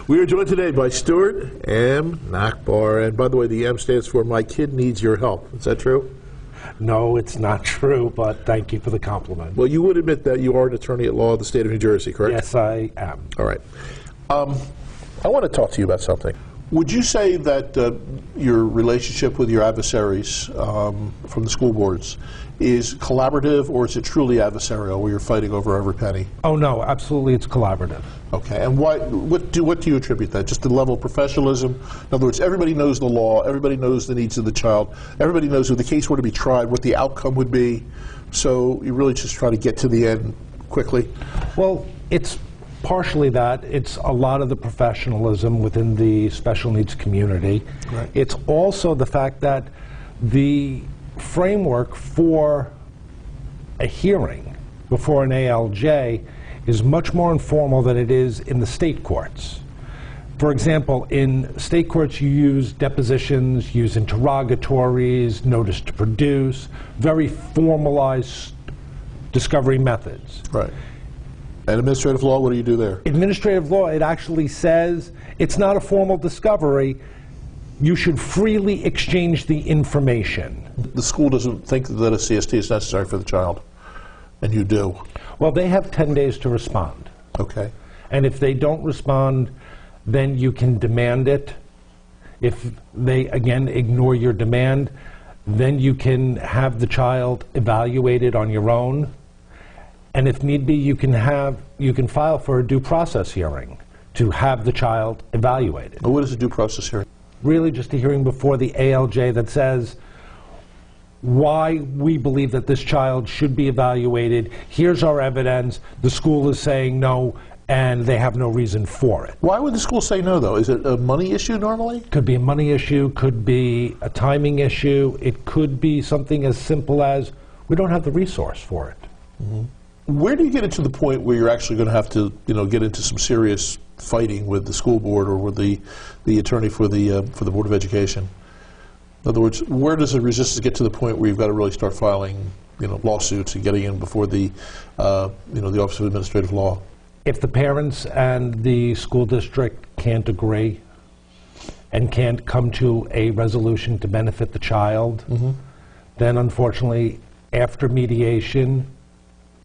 We are joined today by Stuart M. Nachbar, and by the way, the M stands for My Kid Needs Your Help. Is that true? No, it's not true, but thank you for the compliment. Well, you would admit that you are an attorney at law of the state of New Jersey, correct? Yes, I am. All right. I want to talk to you about something. Would you say that your relationship with your adversaries from the school boards is collaborative, or is it truly adversarial, where you're fighting over every penny? Oh, no, absolutely, it's collaborative. Okay, and what do you attribute that? Just the level of professionalism? In other words, everybody knows the law, everybody knows the needs of the child, everybody knows if the case were to be tried, what the outcome would be, so you really just try to get to the end quickly? Well, it's partially that. It's a lot of the professionalism within the special needs community. Right. It's also the fact that the framework for a hearing before an ALJ is much more informal than it is in the state courts. For example, in state courts you use depositions, use interrogatories, notice to produce, very formalized discovery methods. Right. And administrative law, what do you do there? Administrative law, it actually says it's not a formal discovery. You should freely exchange the information. The school doesn't think that a CST is necessary for the child, and you do. Well, they have 10 days to respond. Okay. And if they don't respond, then you can demand it. If they, again, ignore your demand, then you can have the child evaluated on your own. And if need be, you can file for a due process hearing to have the child evaluated. Well, what is a due process hearing? Really just a hearing before the ALJ that says why we believe that this child should be evaluated. Here's our evidence. The school is saying no, and they have no reason for it. Why would the school say no, though? Is it a money issue normally? Could be a money issue, could be a timing issue. It could be something as simple as we don't have the resource for it. Mm-hmm. Where do you get it to the point where you're actually going to have to, get into some serious fighting with the school board or with the attorney for the Board of Education? In other words, where does the resistance get to the point where you've got to really start filing, lawsuits and getting in before the Office of Administrative Law? If the parents and the school district can't agree and can't come to a resolution to benefit the child, mm-hmm. then unfortunately, after mediation,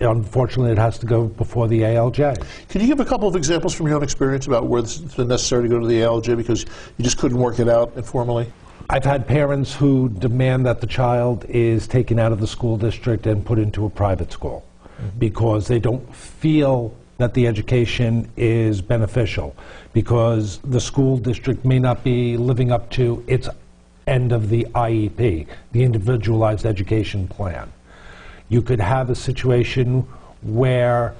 it has to go before the ALJ. Can you give a couple of examples from your own experience about where it's been necessary to go to the ALJ because you just couldn't work it out informally? I've had parents who demand that the child is taken out of the school district and put into a private school mm-hmm. because they don't feel that the education is beneficial, because the school district may not be living up to its end of the IEP, the Individualized Education Plan. You could have a situation where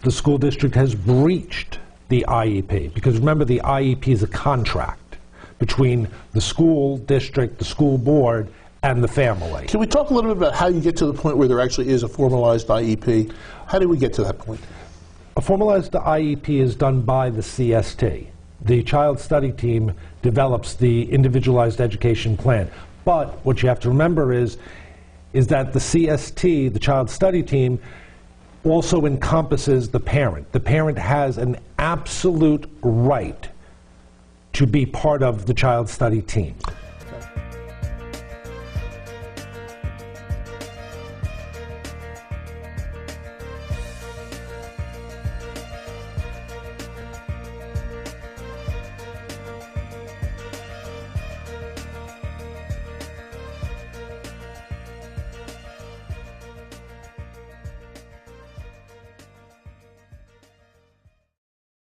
the school district has breached the IEP, because remember, the IEP is a contract between the school district, the school board, and the family. Can we talk a little bit about how you get to the point where there actually is a formalized IEP? How do we get to that point? A formalized IEP is done by the CST. The Child Study Team develops the Individualized Education Plan. But what you have to remember is that the CST, the Child Study Team, also encompasses the parent. The parent has an absolute right to be part of the Child Study Team.